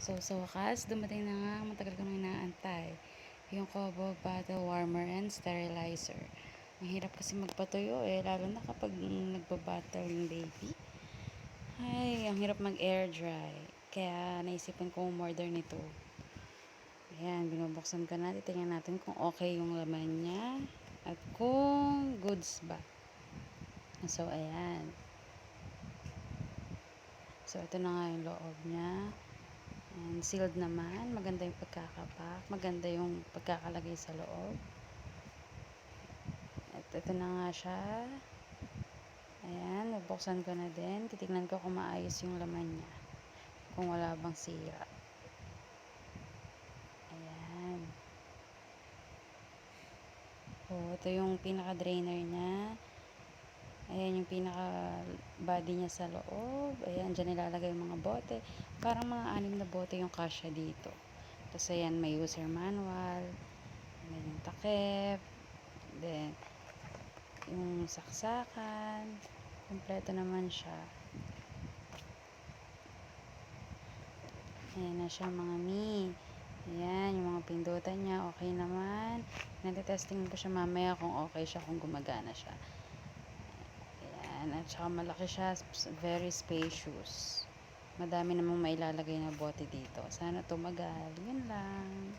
So, sa wakas, dumating na nga, matagal ko nang inaantay. Yung Kobo Bottle Warmer and Sterilizer. Ang hirap kasi magpatuyo lalo na kapag nagbabattle yung baby. Ay, ang hirap mag-air dry. Kaya naisipan kong umorder nito. Ayan, binubuksan ko na. Titingnan natin kung okay yung laman niya. At kung goods ba. So, ayan. So, ito na nga yung loob niya. And sealed naman. Maganda yung pagkakapak. Maganda yung pagkakalagay sa loob. At ito na nga siya. Ayan, nabuksan ko na din. Titignan ko kung maayos yung laman niya. Kung wala bang sira. Ayan. Ito yung pinaka-drainer niya. Ayan yung pinaka-body niya sa loob. Ayan, dyan nilalagay yung mga bote. Parang mga 6 na bote yung kasya dito. Tapos ayan, may user manual. Ayan yung takip. Then, yung saksakan. Kompleto naman siya. Ayan na siya mga mi. Ayan, yung mga pindutan niya, okay naman. Nagtitesting ko siya mamaya kung okay siya, kung gumagana siya. Ayan, at saka malaki siya, very spacious. Madami namang mailalagay na bote dito. Sana tumagal. Yun lang.